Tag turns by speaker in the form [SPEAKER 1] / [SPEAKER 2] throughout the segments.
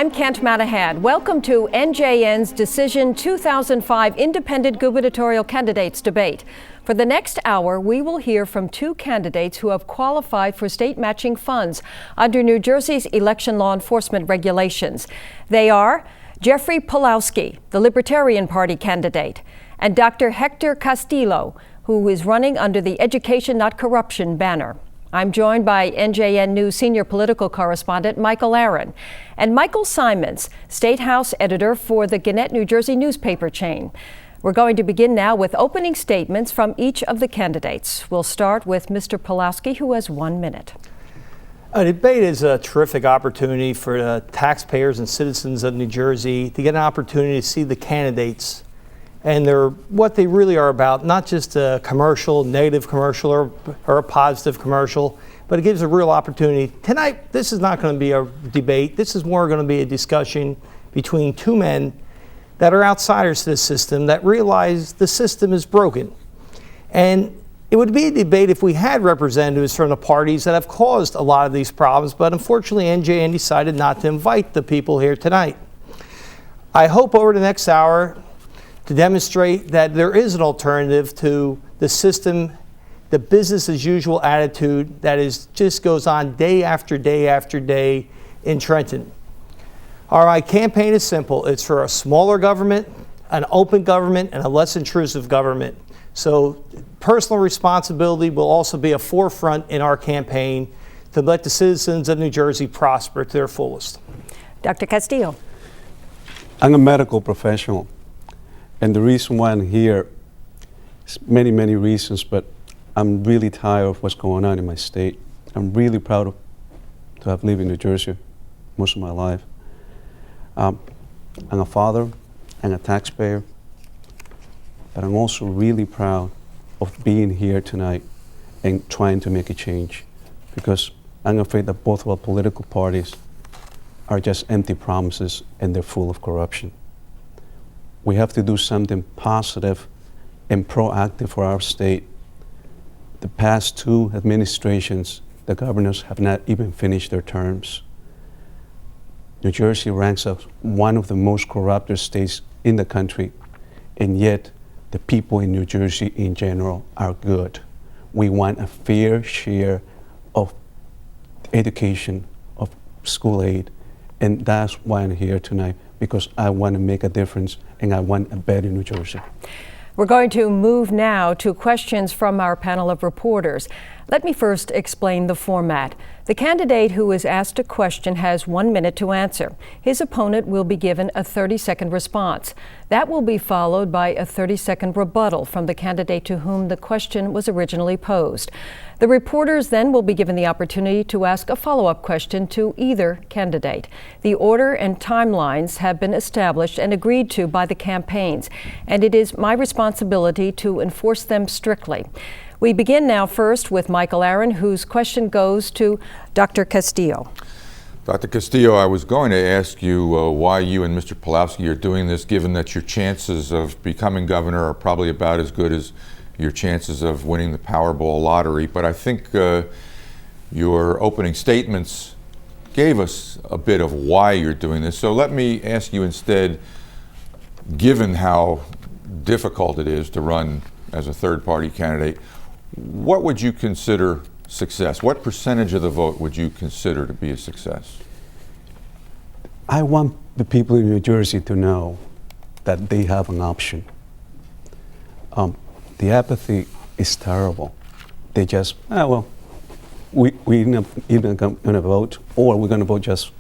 [SPEAKER 1] I'm Kent Manahan. Welcome to NJN's Decision 2005 Independent Gubernatorial Candidates Debate. For the next hour, we will hear from two candidates who have qualified for state matching funds under New Jersey's election law enforcement regulations. They are Jeffrey Pawlowski, the Libertarian Party candidate, and Dr. Hector Castillo, who is running under the Education Not Corruption banner. I'm joined by NJN News senior political correspondent Michael Aaron and Michael Simons, State House editor for the Gannett, New Jersey newspaper chain. We're going to begin now with opening statements from each of the candidates. We'll start with Mr. Pawlowski, who has 1 minute.
[SPEAKER 2] A debate is a terrific opportunity for taxpayers and citizens of New Jersey to get an opportunity to see the candidates and what they really are about, not just a commercial, negative commercial or a positive commercial, but it gives a real opportunity. Tonight, this is not going to be a debate. This is more going to be a discussion between two men that are outsiders to the system that realize the system is broken. And it would be a debate if we had representatives from the parties that have caused a lot of these problems, but unfortunately NJN decided not to invite the people here tonight. I hope over the next hour to demonstrate that there is an alternative to the system, the business as usual attitude that just goes on day after day after day in Trenton. All right, campaign is simple. It's for a smaller government, an open government, and a less intrusive government. So personal responsibility will also be a forefront in our campaign to let the citizens of New Jersey prosper to their fullest.
[SPEAKER 1] Dr. Castillo.
[SPEAKER 3] I'm a medical professional. And the reason why I'm here is many, many reasons, but I'm really tired of what's going on in my state. I'm really proud to have lived in New Jersey most of my life. I'm a father and a taxpayer, but I'm also really proud of being here tonight and trying to make a change, because I'm afraid that both of our political parties are just empty promises and they're full of corruption. We have to do something positive and proactive for our state. The past two administrations, the governors have not even finished their terms. New Jersey ranks as one of the most corrupted states in the country, and yet the people in New Jersey in general are good. We want a fair share of education, of school aid, and that's why I'm here tonight, because I want to make a difference and I want a better New Jersey.
[SPEAKER 1] We're going to move now to questions from our panel of reporters. Let me first explain the format. The candidate who is asked a question has 1 minute to answer. His opponent will be given a 30-second response. That will be followed by a 30-second rebuttal from the candidate to whom the question was originally posed. The reporters then will be given the opportunity to ask a follow-up question to either candidate. The order and timelines have been established and agreed to by the campaigns, and it is my responsibility to enforce them strictly. We begin now first with Michael Aaron, whose question goes to Dr. Castillo.
[SPEAKER 4] Dr. Castillo, I was going to ask you why you and Mr. Pawlowski are doing this, given that your chances of becoming governor are probably about as good as your chances of winning the Powerball lottery. But I think your opening statements gave us a bit of why you're doing this. So let me ask you instead, given how difficult it is to run as a third-party candidate, what would you consider success? What percentage of the vote would you consider to be a success?
[SPEAKER 3] I want the people in New Jersey to know that they have an option. The apathy is terrible. They just, we're not even going to vote, or we're going to vote just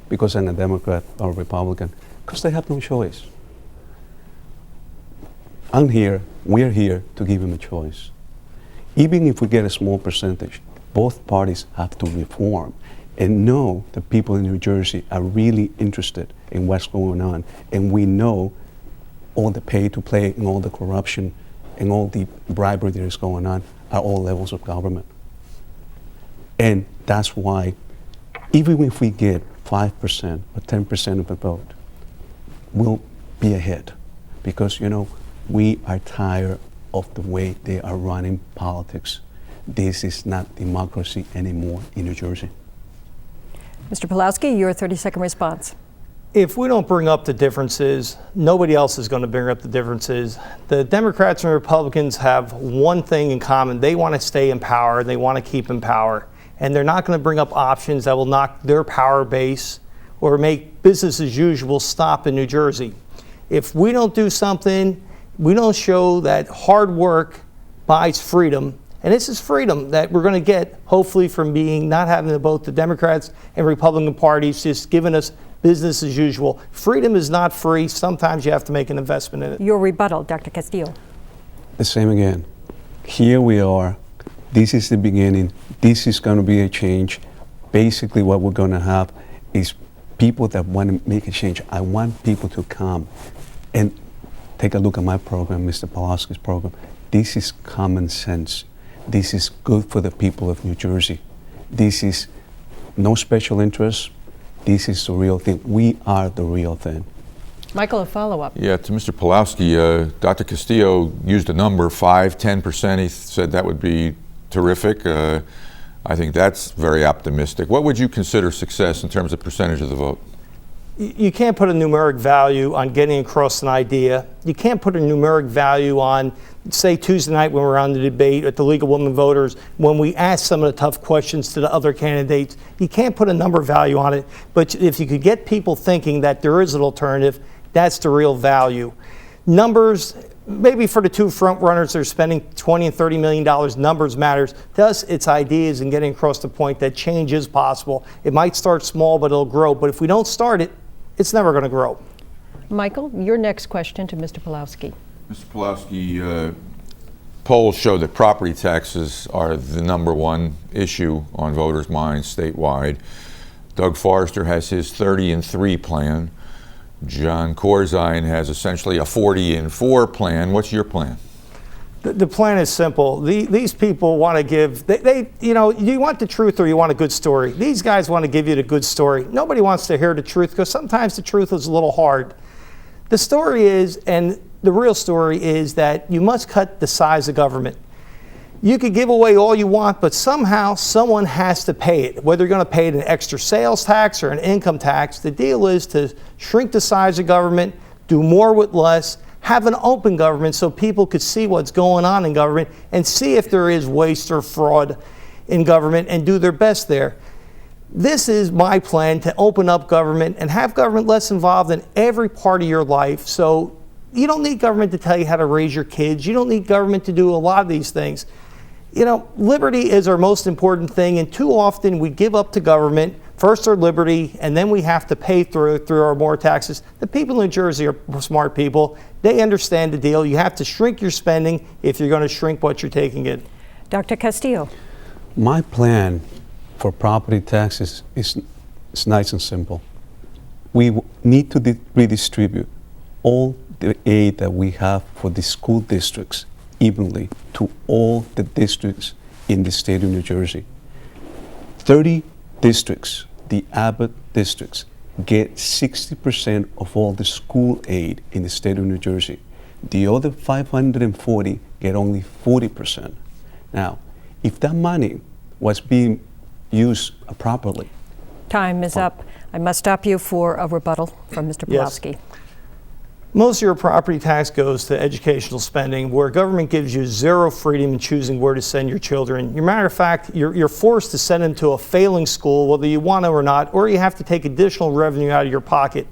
[SPEAKER 3] because I'm a Democrat or a Republican, because they have no choice. We're here to give them a choice. Even if we get a small percentage, both parties have to reform and know the people in New Jersey are really interested in what's going on. And we know all the pay to play and all the corruption and all the bribery that is going on at all levels of government. And that's why, even if we get 5% or 10% of the vote, we'll be ahead. Because, we are tired of the way they are running politics. This is not democracy anymore in New Jersey.
[SPEAKER 1] Mr. Pawlowski, your 30-second response.
[SPEAKER 2] If we don't bring up the differences, nobody else is going to bring up the differences. The Democrats and Republicans have one thing in common. They want to stay in power. They want to keep in power. And they're not going to bring up options that will knock their power base or make business as usual stop in New Jersey. If we don't do something, we don't show that hard work buys freedom. And this is freedom that we're going to get, hopefully, from not having both the Democrats and Republican parties just giving us business as usual. Freedom is not free. Sometimes you have to make an investment in it.
[SPEAKER 1] Your rebuttal, Dr. Castillo.
[SPEAKER 3] The same again. Here we are. This is the beginning. This is going to be a change. Basically, what we're going to have is people that want to make a change. I want people to come and take a look at my program, Mr. Pawlowski's program. This is common sense. This is good for the people of New Jersey. This is no special interest. This is the real thing. We are the real thing.
[SPEAKER 1] Michael, a follow-up.
[SPEAKER 4] Yeah, to Mr. Pawlowski, Dr. Castillo used a number, 5-10%. He said that would be terrific. I think that's very optimistic. What would you consider success in terms of percentage of the vote?
[SPEAKER 2] You can't put a numeric value on getting across an idea. You can't put a numeric value on, say, Tuesday night when we're on the debate at the League of Women Voters, when we ask some of the tough questions to the other candidates. You can't put a number value on it, but if you could get people thinking that there is an alternative, that's the real value. Numbers, maybe for the two front runners that are spending $20 and $30 million, numbers matters. To us, it's ideas and getting across the point that change is possible. It might start small, but it'll grow. But if we don't start it, it's never going to grow.
[SPEAKER 1] Michael, your next question to Mr. Pawlowski.
[SPEAKER 4] Mr. Pawlowski, polls show that property taxes are the number one issue on voters' minds statewide. Doug Forrester has his 30-3 plan. John Corzine has essentially a 40-4 plan. What's your plan?
[SPEAKER 2] The plan is simple. These people want to give, you want the truth or you want a good story. These guys want to give you the good story. Nobody wants to hear the truth because sometimes the truth is a little hard. The story is, and the real story is, that you must cut the size of government. You could give away all you want, but somehow someone has to pay it. Whether you're going to pay it an extra sales tax or an income tax, the deal is to shrink the size of government, do more with less, have an open government so people could see what's going on in government and see if there is waste or fraud in government and do their best there. This is my plan, to open up government and have government less involved in every part of your life. So you don't need government to tell you how to raise your kids. You don't need government to do a lot of these things. Liberty is our most important thing, and too often we give up to government. First our liberty, and then we have to pay through our more taxes. The people in New Jersey are smart people. They understand the deal. You have to shrink your spending if you're going to shrink what you're taking in.
[SPEAKER 1] Dr. Castillo.
[SPEAKER 3] My plan for property taxes is nice and simple. We need to redistribute all the aid that we have for the school districts evenly to all the districts in the state of New Jersey. 30 districts, the Abbott districts, get 60% of all the school aid in the state of New Jersey. The other 540 get only 40%. Now, if that money was being used properly.
[SPEAKER 1] Time is up. I must stop you for a rebuttal from Mr. Pawlowski.
[SPEAKER 2] Yes. Most of your property tax goes to educational spending, where government gives you zero freedom in choosing where to send your children. As a matter of fact, you're forced to send them to a failing school, whether you want to or not, or you have to take additional revenue out of your pocket.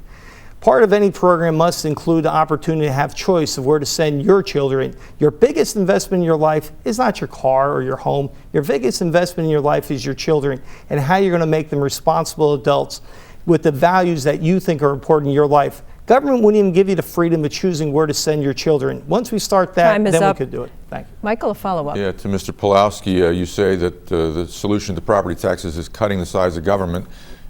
[SPEAKER 2] Part of any program must include the opportunity to have choice of where to send your children. Your biggest investment in your life is not your car or your home. Your biggest investment in your life is your children and how you're going to make them responsible adults with the values that you think are important in your life. Government wouldn't even give you the freedom of choosing where to send your children. Once we start that, then we could do it. Thank you.
[SPEAKER 1] Michael, a follow-up.
[SPEAKER 4] Yeah, to Mr. Pawlowski, you say that the solution to property taxes is cutting the size of government.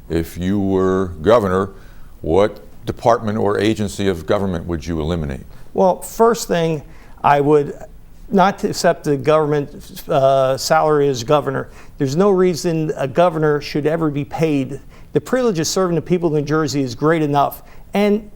[SPEAKER 4] If you were governor, what department or agency of government would you eliminate?
[SPEAKER 2] Well, first thing, I would not accept the government salary as governor. There's no reason a governor should ever be paid. The privilege of serving the people of New Jersey is great enough. And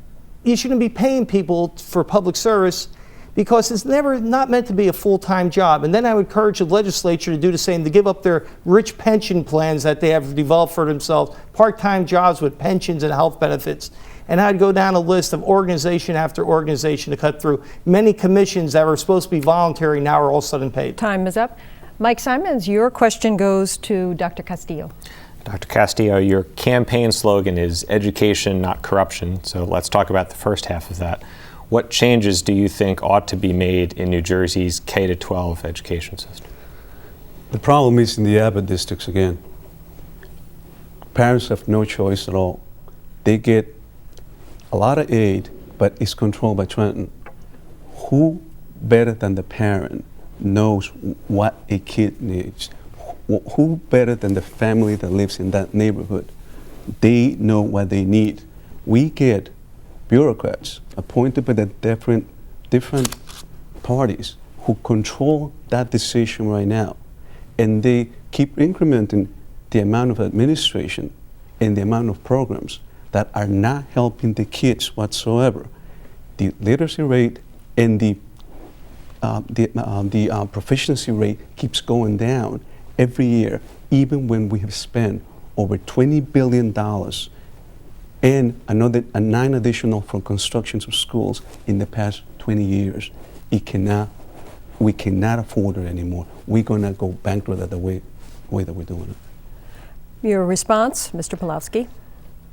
[SPEAKER 2] you shouldn't be paying people for public service because it's never not meant to be a full-time job. And then I would encourage the legislature to do the same, to give up their rich pension plans that they have developed for themselves, part-time jobs with pensions and health benefits. And I'd go down a list of organization after organization to cut through. Many commissions that were supposed to be voluntary now are all of a sudden paid.
[SPEAKER 1] Time is up. Mike Simons, your question goes to Dr. Castillo.
[SPEAKER 5] Dr. Castillo, your campaign slogan is education, not corruption. So let's talk about the first half of that. What changes do you think ought to be made in New Jersey's K-12 education system?
[SPEAKER 3] The problem is in the Abbott districts again. Parents have no choice at all. They get a lot of aid, but it's controlled by Trenton. Who better than the parent knows what a kid needs? Who better than the family that lives in that neighborhood? They know what they need. We get bureaucrats appointed by the different parties who control that decision right now, and they keep incrementing the amount of administration and the amount of programs that are not helping the kids whatsoever. The literacy rate and the proficiency rate keeps going down every year, even when we have spent over $20 billion and 9 additional for constructions of schools in the past 20 years. We cannot afford it anymore. We're gonna go bankrupt at the way that we're doing it.
[SPEAKER 1] Your response, Mr. Pawlowski.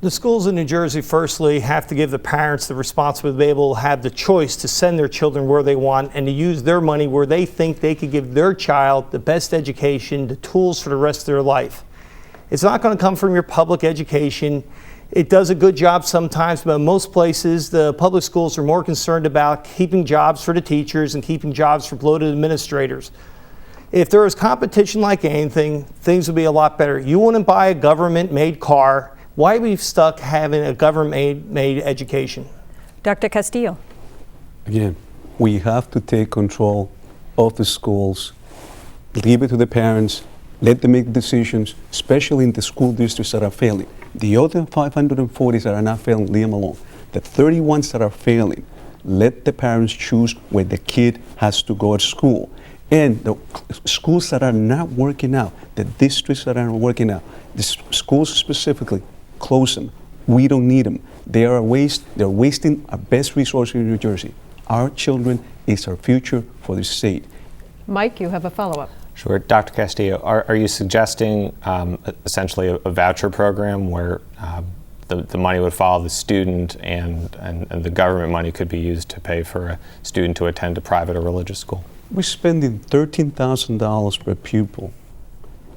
[SPEAKER 2] The schools in New Jersey, firstly, have to give the parents the responsibility to be able to have the choice to send their children where they want and to use their money where they think they could give their child the best education, the tools for the rest of their life. It's not going to come from your public education. It does a good job sometimes, but in most places, the public schools are more concerned about keeping jobs for the teachers and keeping jobs for bloated administrators. If there was competition like anything, things would be a lot better. You wouldn't buy a government-made car. Why are we stuck having a government-made education?
[SPEAKER 1] Dr. Castillo.
[SPEAKER 3] Again, we have to take control of the schools, leave it to the parents, let them make decisions, especially in the school districts that are failing. The other 540s that are not failing, leave them alone. The 31s that are failing, let the parents choose where the kid has to go to school. And the schools that are not working out, the districts that aren't working out, the schools specifically, close them. We don't need them. They are a waste. They're wasting our best resource in New Jersey. Our children is our future for the state.
[SPEAKER 1] Mike, you have a follow-up.
[SPEAKER 5] Sure. Dr. Castillo, are you suggesting essentially a voucher program where the money would follow the student and the government money could be used to pay for a student to attend a private or religious school?
[SPEAKER 3] We're spending $13,000 per pupil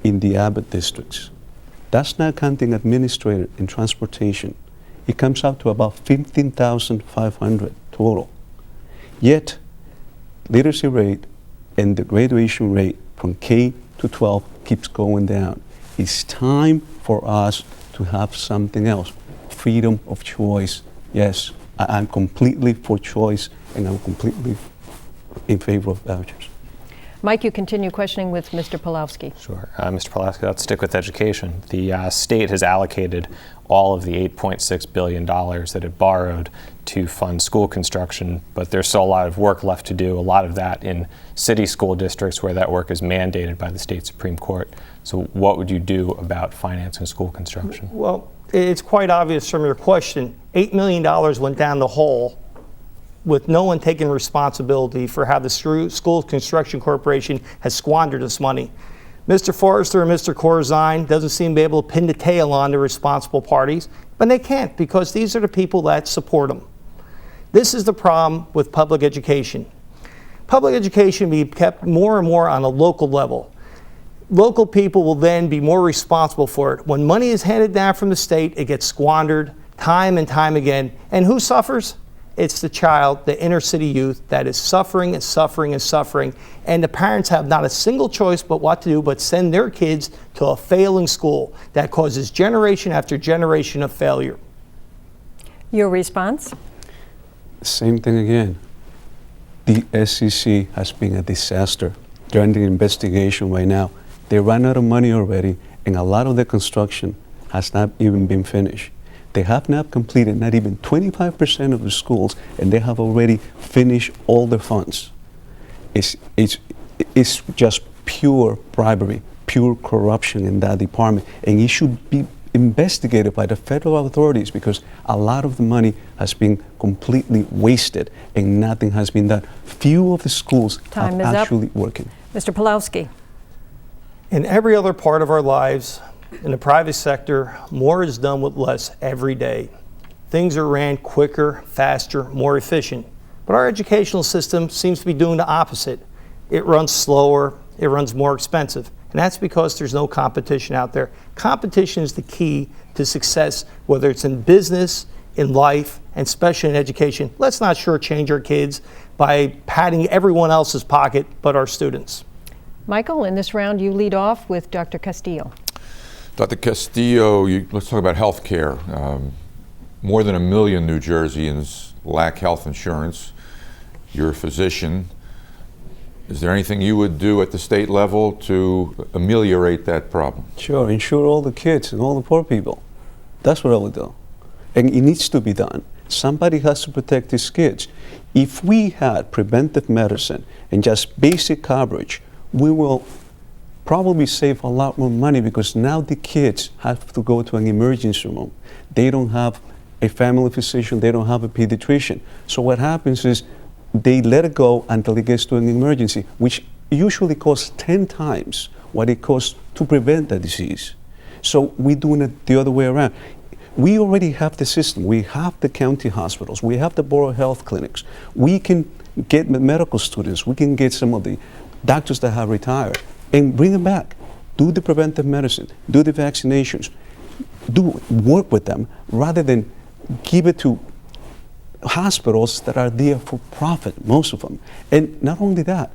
[SPEAKER 3] in the Abbott districts. That's not counting administrator and transportation. It comes out to about $15,500 total. Yet, literacy rate and the graduation rate from K to 12 keeps going down. It's time for us to have something else. Freedom of choice. Yes, I'm completely for choice, and I'm completely in favor of vouchers.
[SPEAKER 1] Mike, you continue questioning with Mr. Pawlowski.
[SPEAKER 5] Sure. Mr. Pawlowski, let's stick with education. The state has allocated all of the $8.6 billion that it borrowed to fund school construction, but there's still a lot of work left to do, a lot of that in city school districts where that work is mandated by the state Supreme Court. So what would you do about financing school construction?
[SPEAKER 2] Well, it's quite obvious from your question. $8 million went down the hole with no one taking responsibility for how the School Construction Corporation has squandered this money. Mr. Forrester and Mr. Corzine doesn't seem to be able to pin the tail on the responsible parties, but they can't because these are the people that support them. This is the problem with public education. Public education be kept more and more on a local level. Local people will then be more responsible for it. When money is handed down from the state, it gets squandered time and time again. And who suffers? It's the child, the inner city youth that is suffering and suffering and suffering. And the parents have not a single choice but what to do but send their kids to a failing school that causes generation after generation of failure.
[SPEAKER 1] Your response?
[SPEAKER 3] Same thing again. The SEC has been a disaster. They're under investigation right now. They ran out of money already, and a lot of the construction has not even been finished. They have not completed not even 25% of the schools, and they have already finished all their funds. It's just pure bribery, pure corruption in that department, and it should be investigated by the federal authorities because a lot of the money has been completely wasted and nothing has been done. Few of the schools
[SPEAKER 1] Time
[SPEAKER 3] are
[SPEAKER 1] is up.
[SPEAKER 3] actually working.
[SPEAKER 1] Mr. Pawlowski.
[SPEAKER 2] In every other part of our lives, in the private sector, more is done with less every day. Things are ran quicker, faster, more efficient. But our educational system seems to be doing the opposite. It runs slower, it runs more expensive. And that's because there's no competition out there. Competition is the key to success, whether it's in business, in life, and especially in education. Let's not shortchange our kids by padding everyone else's pocket but our students.
[SPEAKER 1] Michael, in this round, you lead off with Dr. Castillo.
[SPEAKER 4] Dr. Castillo, let's talk about health care. More than 1 million New Jerseyans lack health insurance. You're a physician. Is there anything you would do at the state level to ameliorate that problem?
[SPEAKER 3] Sure, insure all the kids and all the poor people. That's what I would do. And it needs to be done. Somebody has to protect these kids. If we had preventive medicine and just basic coverage, we will probably save a lot more money because now the kids have to go to an emergency room. They don't have a family physician, they don't have a pediatrician. So what happens is they let it go until it gets to an emergency, which usually costs 10 times what it costs to prevent the disease. So we're doing it the other way around. We already have the system. We have the county hospitals. We have the borough health clinics. We can get medical students. We can get some of the doctors that have retired and bring them back. Do the preventive medicine. Do the vaccinations. Work with them rather than give it to hospitals that are there for profit, most of them. And not only that,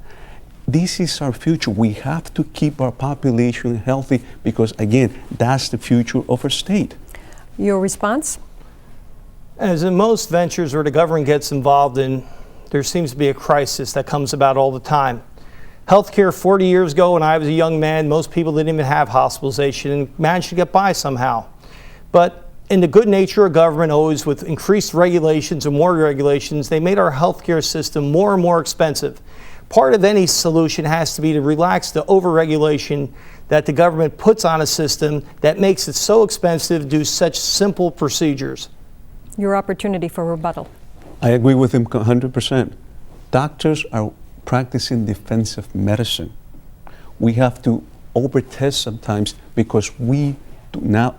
[SPEAKER 3] this is our future. We have to keep our population healthy because, again, that's the future of our state.
[SPEAKER 1] Your response?
[SPEAKER 2] As in most ventures where the government gets involved in, there seems to be a crisis that comes about all the time. Healthcare 40 years ago when I was a young man, most people didn't even have hospitalization and managed to get by somehow. But in the good nature of government, always with increased regulations and more regulations, they made our healthcare system more and more expensive. Part of any solution has to be to relax the overregulation that the government puts on a system that makes it so expensive to do such simple procedures.
[SPEAKER 1] Your opportunity for rebuttal.
[SPEAKER 3] I agree with him 100%. Doctors are practicing defensive medicine. We have to overtest sometimes because we are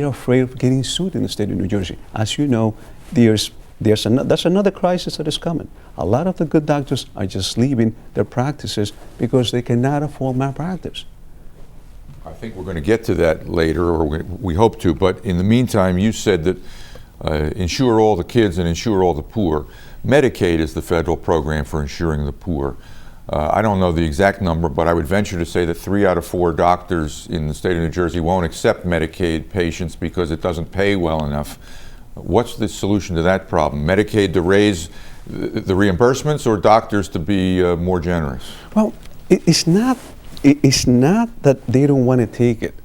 [SPEAKER 3] afraid of getting sued in the state of New Jersey. As you know, there's another crisis that is coming. A lot of the good doctors are just leaving their practices because they cannot afford malpractice.
[SPEAKER 4] I think we're going to get to that later, or we hope to, but in the meantime, you said that insure all the kids and insure all the poor. Medicaid is the federal program for insuring the poor. I don't know the exact number, but I would venture to say that 3 out of 4 doctors in the state of New Jersey won't accept Medicaid patients because it doesn't pay well enough. What's the solution to that problem? Medicaid to raise the reimbursements or doctors to be more generous?
[SPEAKER 3] Well, it's not that they don't want to take it.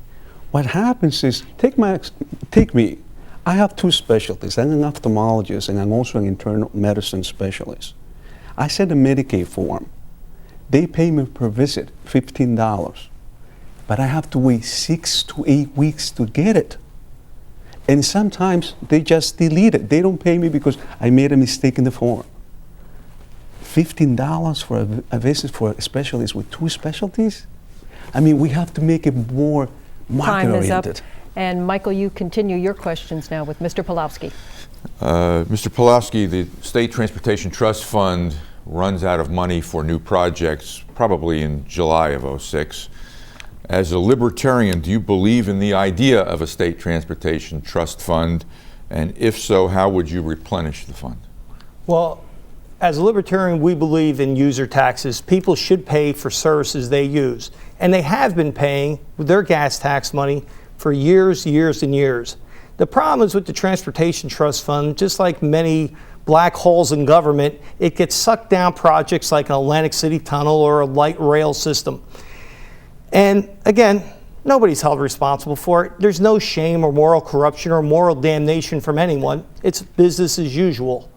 [SPEAKER 3] What happens is, take me. I have 2 specialties. I'm an ophthalmologist and I'm also an internal medicine specialist. I send a Medicaid form. They pay me per visit $15, but I have to wait 6 to 8 weeks to get it. And sometimes they just delete it. They don't pay me because I made a mistake in the form. $15 for a visit for a specialist with 2 specialties? I mean, we have to make it more market-oriented.
[SPEAKER 1] Time is up. And Michael, you continue your questions now with Mr. Pawlowski.
[SPEAKER 4] Mr. Pawlowski, the State Transportation Trust Fund runs out of money for new projects probably in July of '06. As a libertarian, do you believe in the idea of a state transportation trust fund? And if so, how would you replenish the fund?
[SPEAKER 2] Well, as a libertarian, we believe in user taxes. People should pay for services they use. And they have been paying with their gas tax money for years and years. The problem is with the Transportation Trust Fund, just like many black holes in government, it gets sucked down projects like an Atlantic City tunnel or a light rail system. And again, Nobody's held responsible for it. There's no shame or moral corruption or moral damnation from anyone. It's business as usual.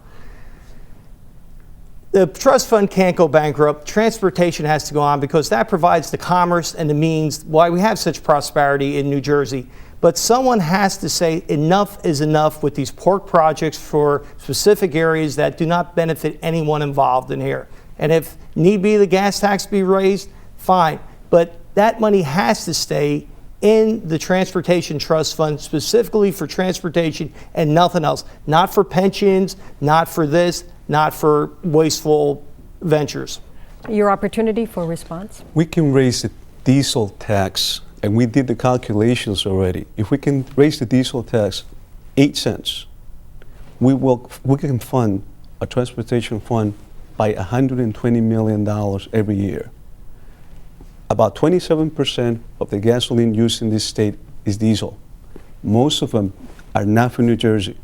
[SPEAKER 2] The trust fund can't go bankrupt. Transportation has to go on because that provides the commerce and the means why we have such prosperity in New Jersey. But someone has to say enough is enough with these pork projects for specific areas that do not benefit anyone involved in here. And if need be the gas tax be raised, fine. But that money has to stay in the Transportation Trust Fund specifically for transportation and nothing else. Not for pensions, not for this, not for wasteful ventures.
[SPEAKER 1] Your opportunity for response.
[SPEAKER 3] We can raise the diesel tax, and we did the calculations already. If we can raise the diesel tax 8 cents, we can fund a transportation fund by $120 million every year. About 27% of the gasoline used in this state is diesel. Most of them are not from New Jersey.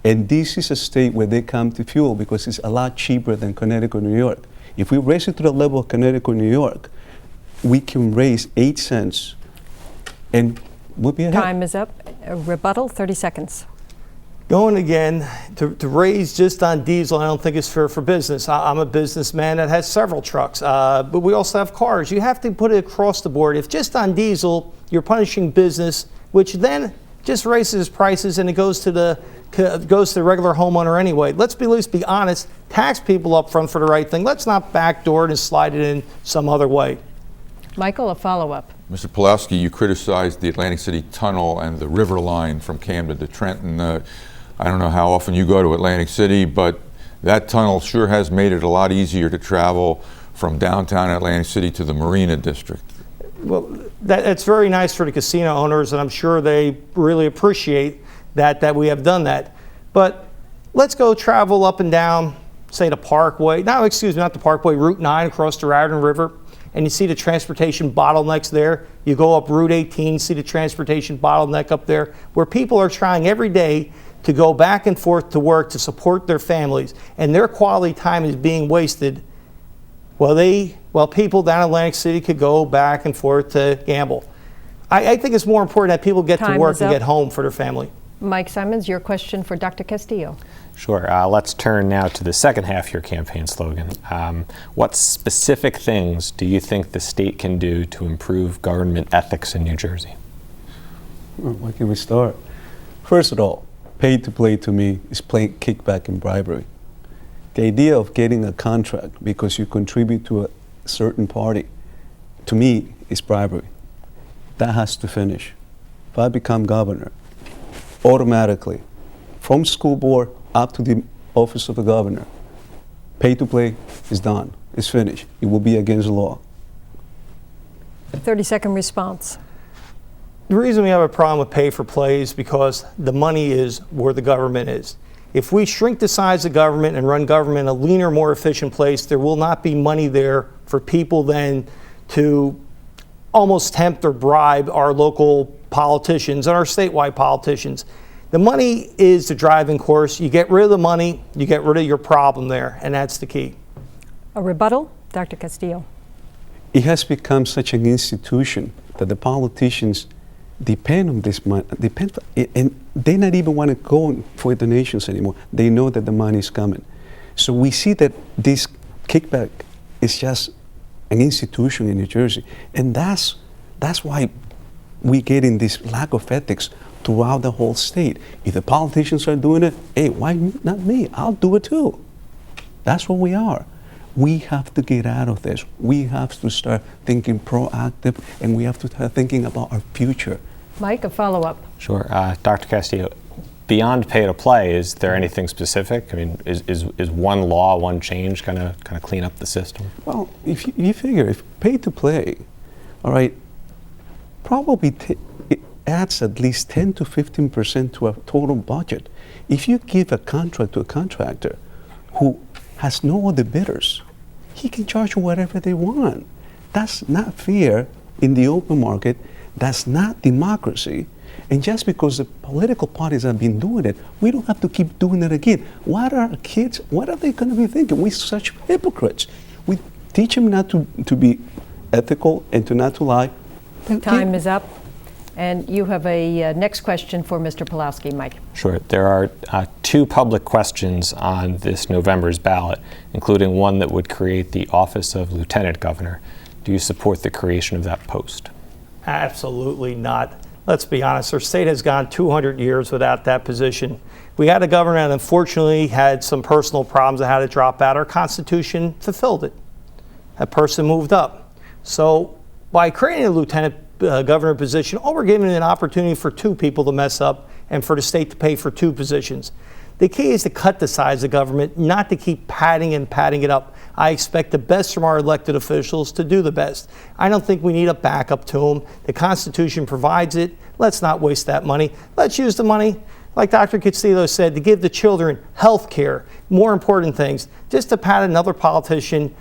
[SPEAKER 3] And this is a state where they come to fuel because it's a lot cheaper than Connecticut, New York. If we raise it to the level of Connecticut, New York, we can raise 8 cents and we'll be ahead.
[SPEAKER 1] Time is up. A rebuttal, 30 seconds.
[SPEAKER 2] Going again, to raise just on diesel, I don't think is fair for business. I'm a businessman that has several trucks, but we also have cars. You have to put it across the board. If just on diesel, you're punishing business, which then just raises prices and it goes to the regular homeowner anyway. Let's at least be honest, tax people up front for the right thing. Let's not backdoor it and slide it in some other way.
[SPEAKER 1] Michael, a follow-up.
[SPEAKER 4] Mr. Pulowski, you criticized the Atlantic City Tunnel and the river line from Camden to Trenton. I don't know how often you go to Atlantic City, but that tunnel sure has made it a lot easier to travel from downtown Atlantic City to the Marina District.
[SPEAKER 2] Well, that's very nice for the casino owners, and I'm sure they really appreciate that we have done that. But let's go travel up and down, say the Parkway. No, excuse me, not the Parkway, Route 9 across the Raritan River, and you see the transportation bottlenecks there. You go up Route 18, see the transportation bottleneck up there, where people are trying every day to go back and forth to work to support their families, and their quality time is being wasted while people down in Atlantic City could go back and forth to gamble. I think it's more important that people get to work and get home for their family.
[SPEAKER 1] Mike Simons, your question for Dr. Castillo.
[SPEAKER 5] Sure. Let's turn now to the second half of your campaign slogan. What specific things do you think the state can do to improve government ethics in New Jersey?
[SPEAKER 3] Well, where can we start? First of all, pay to play to me is playing kickback and bribery. The idea of getting a contract because you contribute to a certain party, to me, is bribery. That has to finish. If I become governor, automatically, from school board up to the office of the governor, pay to play is done. It's finished. It will be against the law.
[SPEAKER 1] 30-second response.
[SPEAKER 2] The reason we have a problem with pay for play is because the money is where the government is. If we shrink the size of government and run government in a leaner, more efficient place, there will not be money there for people then to almost tempt or bribe our local politicians and our statewide politicians. The money is the driving force. You get rid of the money, you get rid of your problem there, and that's the key.
[SPEAKER 1] A rebuttal, Dr. Castillo.
[SPEAKER 3] It has become such an institution that the politicians depend on this money, and they not even want to go for donations anymore. They know that the money is coming. So we see that this kickback is just an institution in New Jersey, and that's why we get in this lack of ethics throughout the whole state. If the politicians are doing it, hey, why not me? I'll do it too. That's what we are. We have to get out of this. We have to start thinking proactive, and we have to start thinking about our future.
[SPEAKER 1] Mike, a follow-up.
[SPEAKER 5] Sure. Dr. Castillo, beyond pay to play, is there anything specific? I mean, is one law, one change going to kind of clean up the system?
[SPEAKER 3] Well, if you figure, if pay to play, all right, probably it adds at least 10 to 15% to our total budget. If you give a contract to a contractor who has no other bidders, he can charge you whatever they want. That's not fair in the open market. That's not democracy. And just because the political parties have been doing it, we don't have to keep doing it again. What are they going to be thinking? We're such hypocrites. We teach them not to be ethical and to not to lie.
[SPEAKER 1] Time is up. And you have a next question for Mr. Pawlowski, Mike.
[SPEAKER 5] Sure. There are two public questions on this November's ballot, including one that would create the office of Lieutenant Governor. Do you support the creation of that post?
[SPEAKER 2] Absolutely not. Let's be honest, our state has gone 200 years without that position. We had a governor that unfortunately had some personal problems that had to drop out. Our Constitution fulfilled it. That person moved up. So by creating a lieutenant governor position, all we're giving an opportunity for two people to mess up and for the state to pay for two positions. The key is to cut the size of government, not to keep padding it up. I expect the best from our elected officials to do the best. I don't think we need a backup to them. The Constitution provides it. Let's not waste that money. Let's use the money, like Dr. Castillo said, to give the children health care, more important things. Just to pat another politician,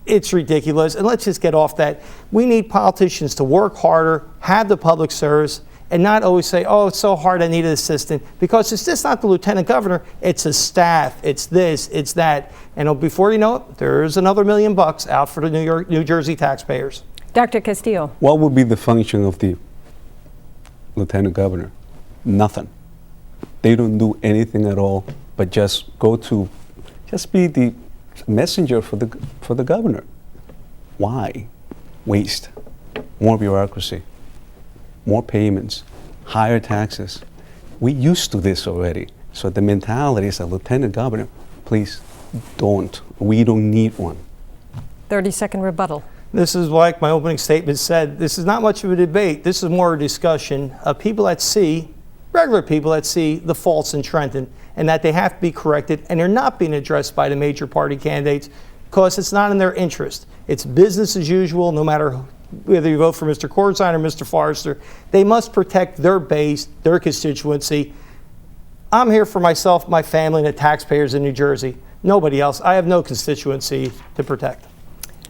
[SPEAKER 2] it's ridiculous. And let's just get off that. We need politicians to work harder, have the public service, and not always say, oh, it's so hard, I need an assistant. Because it's just not the lieutenant governor, it's a staff, it's this, it's that. And before you know it, there's another $1 million out for the New Jersey taxpayers.
[SPEAKER 1] Dr. Castillo.
[SPEAKER 3] What would be the function of the lieutenant governor? Nothing. They don't do anything at all, but just be the messenger for the governor. Why? Waste. More bureaucracy. More payments, higher taxes. We're used to this already. So the mentality is a lieutenant governor, please don't. We don't need one.
[SPEAKER 1] 30-second rebuttal.
[SPEAKER 2] This is like my opening statement said, this is not much of a debate. This is more a discussion of people that see, regular people that see the faults in Trenton and that they have to be corrected, and they're not being addressed by the major party candidates because it's not in their interest. It's business as usual, no matter whether you vote for Mr. Corzine or Mr. Forrester. They must protect their base, their constituency. I'm here for myself, my family, and the taxpayers in New Jersey. Nobody else. I have no constituency to protect.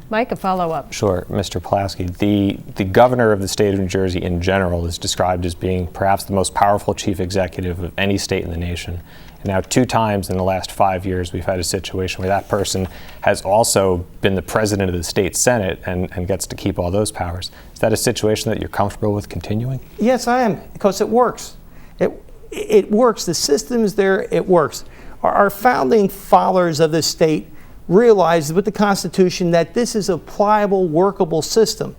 [SPEAKER 1] Mike, a follow-up.
[SPEAKER 5] Sure, Mr. Pawlowski. The governor of the state of New Jersey in general is described as being perhaps the most powerful chief executive of any state in the nation. And now 2 times in the last 5 years, we've had a situation where that person has also been the president of the state Senate and gets to keep all those powers. Is that a situation that you're comfortable with continuing?
[SPEAKER 2] Yes, I am, because it works. It works. The system is there. It works. Our founding fathers of this state realized with the Constitution that this is a pliable, workable system.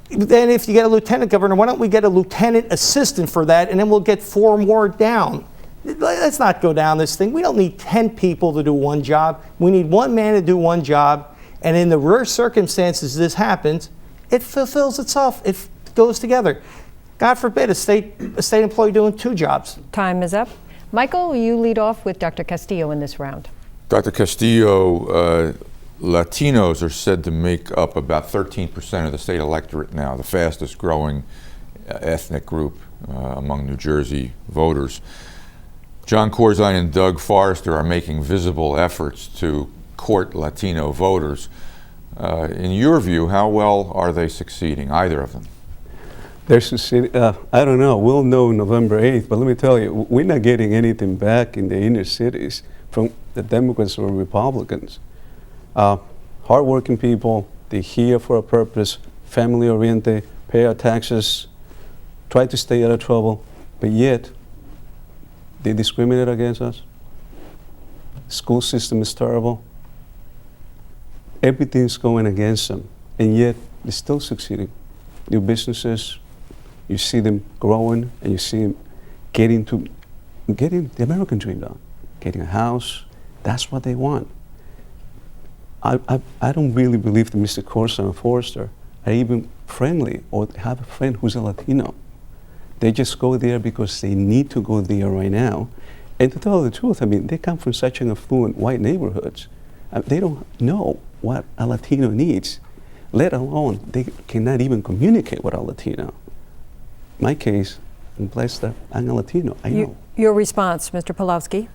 [SPEAKER 2] Then if you get a lieutenant governor, why don't we get a lieutenant assistant for that, and then we'll get 4 more down. Let's not go down this thing. We don't need 10 people to do one job. We need 1 man to do one job. And in the rare circumstances this happens, it fulfills itself. It goes together. God forbid a state employee doing 2 jobs.
[SPEAKER 1] Time is up. Michael, you lead off with Dr. Castillo in this round.
[SPEAKER 4] Dr. Castillo, Latinos are said to make up about 13% of the state electorate now, the fastest growing ethnic group among New Jersey voters. John Corzine and Doug Forrester are making visible efforts to court Latino voters. In your view, how well are they succeeding, either of them?
[SPEAKER 3] They're succeeding. I don't know. We'll know November 8th, but let me tell you, we're not getting anything back in the inner cities from the Democrats or Republicans. Hardworking people, they're here for a purpose, family-oriented, pay our taxes, try to stay out of trouble, but yet they discriminate against us. School system is terrible. Everything's going against them, and yet they're still succeeding. New businesses, you see them growing, and you see them getting the American dream done, getting a house. That's what they want. I don't really believe that Mr. Corzine and Forrester are even friendly or have a friend who's a Latino. They just go there because they need to go there right now. And to tell the truth, I mean, they come from such an affluent white neighborhoods. They don't know what a Latino needs, let alone they cannot even communicate with a Latino. My case, I'm blessed that I'm a Latino. I know.
[SPEAKER 1] Your response, Mr. Pawlowski?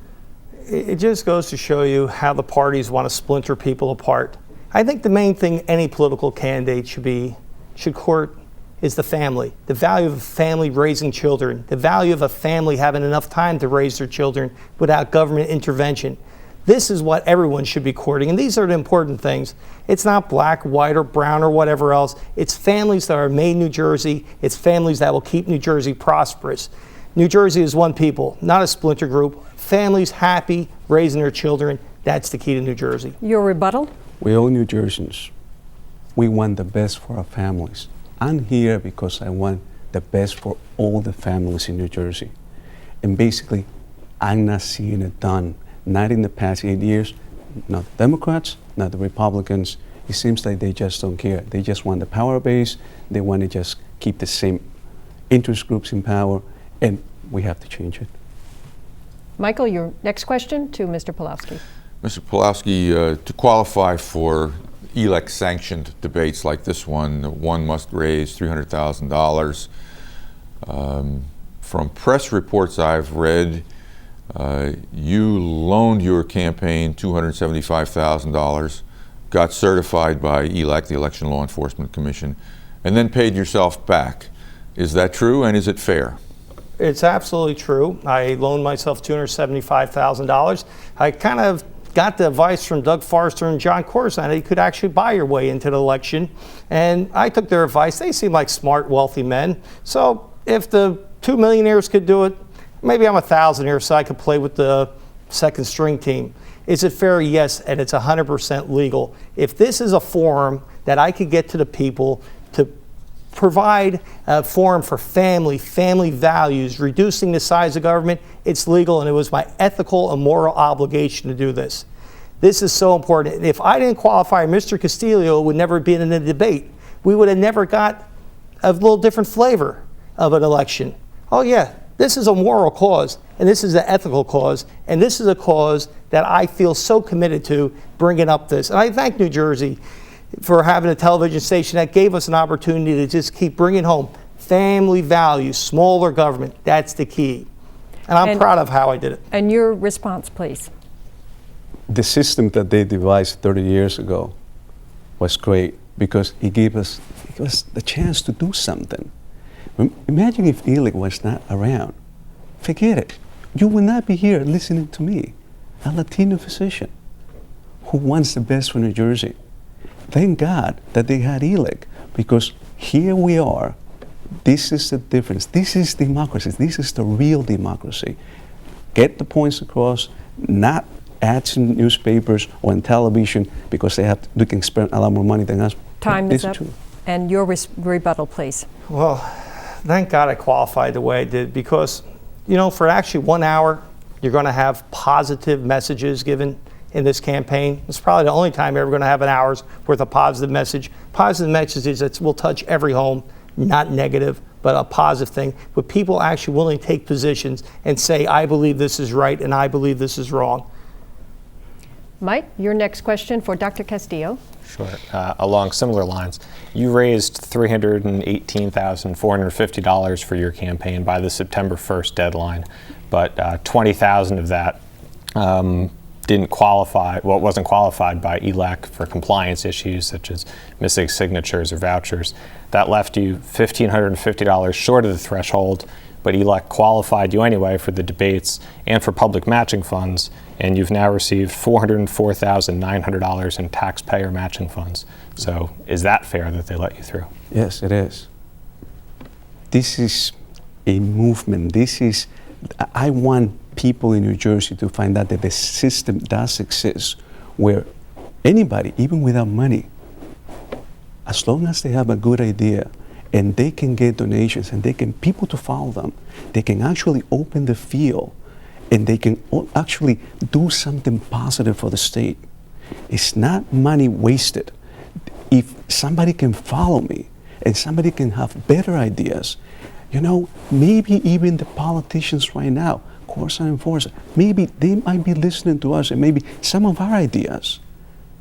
[SPEAKER 2] It just goes to show you how the parties want to splinter people apart. I think the main thing any political candidate should court is the family, the value of a family raising children, the value of a family having enough time to raise their children without government intervention. This is what everyone should be courting, and these are the important things. It's not black, white, or brown, or whatever else. It's families that are made in New Jersey. It's families that will keep New Jersey prosperous. New Jersey is one people, not a splinter group. Families happy, raising their children. That's the key to New Jersey.
[SPEAKER 1] Your rebuttal?
[SPEAKER 3] We all New Jerseyans, we want the best for our families. I'm here because I want the best for all the families in New Jersey. And basically, I'm not seeing it done. Not in the past 8 years, not the Democrats, not the Republicans. It seems like they just don't care. They just want the power base. They want to just keep the same interest groups in power, and we have to change it.
[SPEAKER 1] Michael, your next question to Mr. Pawlowski.
[SPEAKER 4] Mr. Pawlowski, to qualify for ELEC-sanctioned debates like this one must raise $300,000. From press reports I've read, you loaned your campaign $275,000, got certified by ELEC, the Election Law Enforcement Commission, and then paid yourself back. Is that true, and is it fair?
[SPEAKER 2] It's absolutely true. I loaned myself $275,000. I kind of got the advice from Doug Forrester and John Corzine that you could actually buy your way into the election. And I took their advice. They seem like smart, wealthy men. So if the two millionaires could do it, maybe I'm a thousandaire, so I could play with the second string team. Is it fair? Yes, and it's 100% legal. If this is a forum that I could get to the people to provide a forum for family values, reducing the size of government, it's legal, and it was my ethical and moral obligation to do this. This is so important. If I didn't qualify, Mr. Castillo would never have been in a debate. We would have never got a little different flavor of an election. Oh yeah, this is a moral cause, and this is an ethical cause, and this is a cause that I feel so committed to bringing up this. And I thank New Jersey for having a television station that gave us an opportunity to just keep bringing home family values, smaller government. That's the key. And I'm proud of how I did it.
[SPEAKER 1] And your response, please.
[SPEAKER 3] The system that they devised 30 years ago was great because it gave us the chance to do something. Imagine if ELEC was not around. Forget it. You would not be here listening to me, a Latino physician who wants the best for New Jersey. Thank God that they had ELEC, because here we are. This is the difference. This is democracy. This is the real democracy. Get the points across, not ads in newspapers or on television because they can spend a lot more money than us.
[SPEAKER 1] Time is up. And your rebuttal, please.
[SPEAKER 2] Well, thank God I qualified the way I did, because, you know, for actually 1 hour, you're going to have positive messages given in this campaign. It's probably the only time you're ever going to have an hour's worth of positive message. Positive messages that will touch every home, not negative, but a positive thing, with people actually willing to take positions and say, I believe this is right and I believe this is wrong.
[SPEAKER 1] Mike, your next question for Dr. Castillo.
[SPEAKER 5] Sure. Along similar lines, you raised $318,450 for your campaign by the September 1st deadline, but $20,000 of that didn't qualify, well, it wasn't qualified by ELEC for compliance issues such as missing signatures or vouchers. That left you $1,550 short of the threshold, but ELEC qualified you anyway for the debates and for public matching funds, and you've now received $404,900 in taxpayer matching funds. So is that fair that they let you through?
[SPEAKER 3] Yes, it is. This is a movement. I want people in New Jersey to find out that the system does exist where anybody, even without money, as long as they have a good idea and they can get donations and they can people to follow them, they can actually open the field and they can actually do something positive for the state. It's not money wasted. If somebody can follow me and somebody can have better ideas, you know, maybe even the politicians right now, Corzine and Forrester, maybe they might be listening to us and maybe some of our ideas.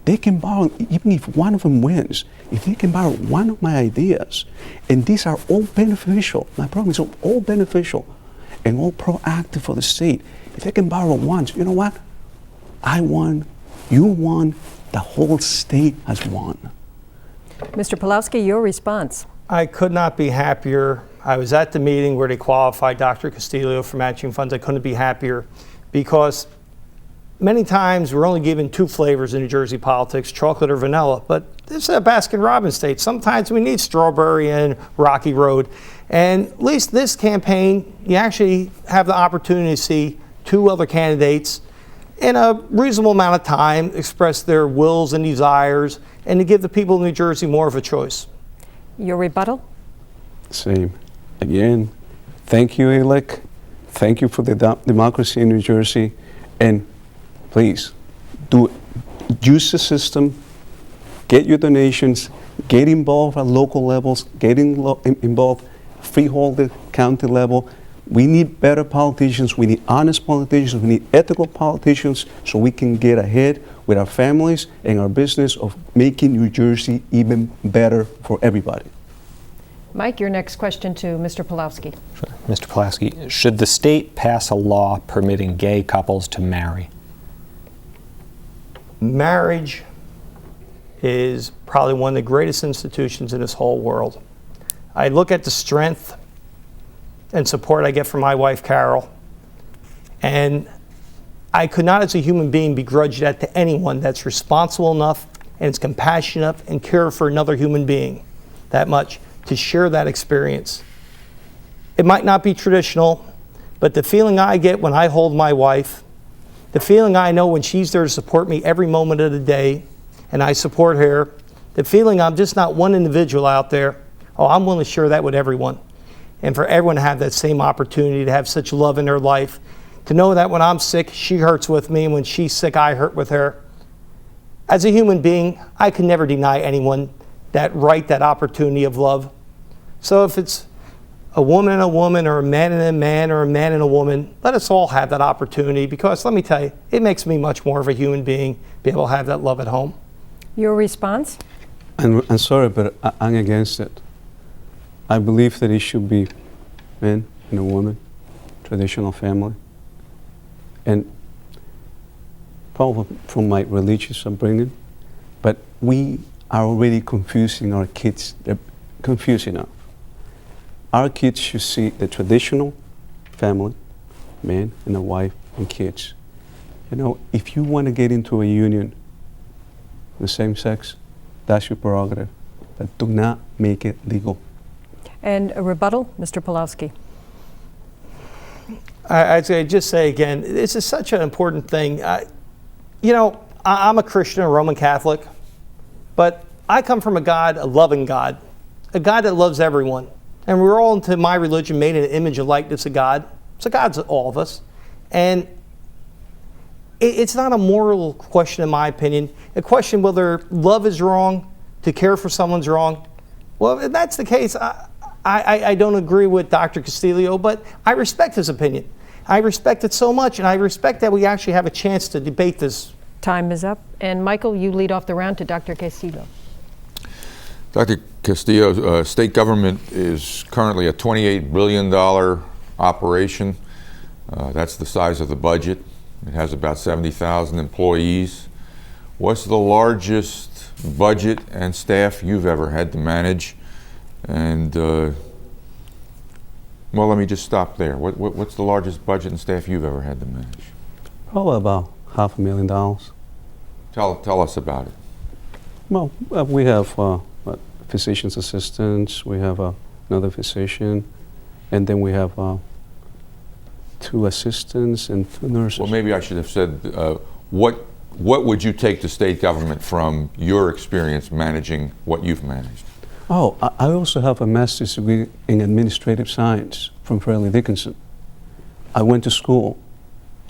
[SPEAKER 3] They can borrow, even if one of them wins, if they can borrow one of my ideas, and these are all beneficial, my promise, all beneficial and all proactive for the state. If they can borrow once, you know what? I won, you won, the whole state has won.
[SPEAKER 1] Mr. Pawlowski, your response.
[SPEAKER 2] I could not be happier. I was at the meeting where they qualified Dr. Castillo for matching funds. I couldn't be happier because many times we're only given two flavors in New Jersey politics, chocolate or vanilla, but this is a Baskin-Robbins state. Sometimes we need strawberry and Rocky Road. And at least this campaign, you actually have the opportunity to see two other candidates in a reasonable amount of time express their wills and desires and to give the people of New Jersey more of a choice.
[SPEAKER 1] Your rebuttal?
[SPEAKER 3] Same. Again, thank you, Alec. Thank you for the democracy in New Jersey. And please, use the system, get your donations, get involved at local levels, get involved freeholder, county level. We need better politicians, we need honest politicians, we need ethical politicians so we can get ahead with our families and our business of making New Jersey even better for everybody.
[SPEAKER 1] Mike, your next question to Mr. Pawlowski.
[SPEAKER 5] Mr. Pawlowski, should the state pass a law permitting gay couples to marry?
[SPEAKER 2] Marriage is probably one of the greatest institutions in this whole world. I look at the strength and support I get from my wife, Carol, and I could not as a human being begrudge that to anyone that's responsible enough and is compassionate enough and care for another human being that much to share that experience. It might not be traditional, but the feeling I get when I hold my wife, the feeling I know when she's there to support me every moment of the day, and I support her, the feeling I'm just not one individual out there, I'm willing to share that with everyone. And for everyone to have that same opportunity to have such love in their life, to know that when I'm sick, she hurts with me, and when she's sick, I hurt with her. As a human being, I can never deny anyone that right, that opportunity of love. So if it's a woman and a woman, or a man and a man, or a man and a woman, let us all have that opportunity, because let me tell you, it makes me much more of a human being, be able to have that love at home.
[SPEAKER 1] Your response?
[SPEAKER 3] I'm sorry, but I'm against it. I believe that it should be man and a woman, traditional family. And probably from my religious upbringing, but we are already confusing our kids. They're confusing us. Our kids should see the traditional family, man and a wife and kids. You know, if you want to get into a union, the same sex, that's your prerogative, but do not make it legal.
[SPEAKER 1] And a rebuttal, Mr. Pawlowski.
[SPEAKER 2] I'd just say again, this is such an important thing. I'm a Christian, a Roman Catholic, but I come from a loving God, a God that loves everyone. And we're all, into my religion, made in an image and likeness of God. So God's all of us. And it's not a moral question, in my opinion. A question whether love is wrong, to care for someone's wrong. Well, if that's the case, I don't agree with Dr. Castillo, but I respect his opinion. I respect it so much, and I respect that we actually have a chance to debate this.
[SPEAKER 1] Time is up. And Michael, you lead off the round to Dr. Castillo.
[SPEAKER 4] Dr. Castillo, state government is currently a $28 billion operation. That's the size of the budget. It has about 70,000 employees. What's the largest budget and staff you've ever had to manage? And, well, let me just stop there. What's the largest budget and staff you've ever had to manage?
[SPEAKER 3] Probably about $500,000.
[SPEAKER 4] Tell us about it.
[SPEAKER 3] Well, we have physician's assistants, we have another physician, and then we have 2 assistants and 2 nurses.
[SPEAKER 4] Well, maybe I should have said, what would you take to state government from your experience managing what you've managed?
[SPEAKER 3] Oh, I also have a master's degree in administrative science from Fairleigh Dickinson. I went to school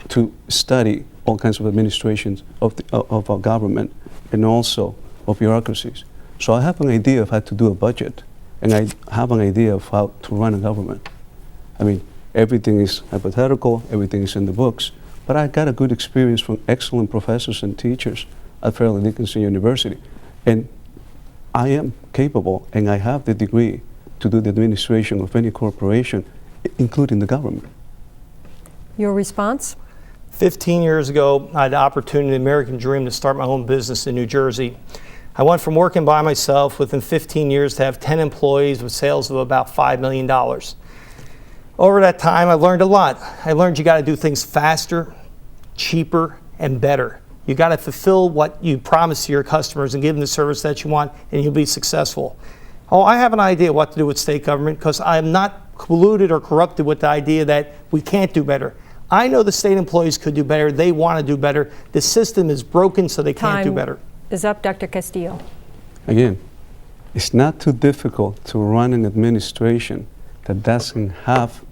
[SPEAKER 3] to study all kinds of administrations of our government and also of bureaucracies. So I have an idea of how to do a budget, and I have an idea of how to run a government. I mean, everything is hypothetical, everything is in the books, but I got a good experience from excellent professors and teachers at Fairleigh Dickinson University. And I am capable, and I have the degree to do the administration of any corporation, including the government.
[SPEAKER 1] Your response?
[SPEAKER 2] 15 years ago, I had the opportunity, the American dream, to start my own business in New Jersey. I went from working by myself within 15 years to have 10 employees with sales of about $5 million. Over that time, I learned a lot. I learned you got to do things faster, cheaper, and better. You got to fulfill what you promise to your customers and give them the service that you want, and you'll be successful. Oh, I have an idea what to do with state government because I'm not colluded or corrupted with the idea that we can't do better. I know the state employees could do better. They want to do better. The system is broken, so they can't do better.
[SPEAKER 1] Is up, Dr. Castillo.
[SPEAKER 3] Again, it's not too difficult to run an administration that doesn't have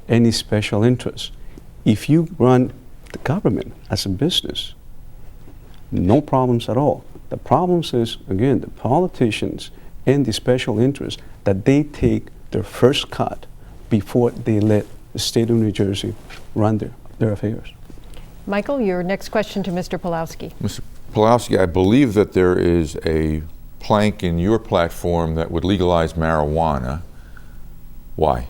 [SPEAKER 3] any special interests. If you run the government as a business, no problems at all. The problems is, again, the politicians and the special interests that they take their first cut before they let the state of New Jersey run their affairs.
[SPEAKER 1] Michael, your next question to Mr. Pawlowski.
[SPEAKER 4] Mr. Pawlowski, I believe that there is a plank in your platform that would legalize marijuana. Why?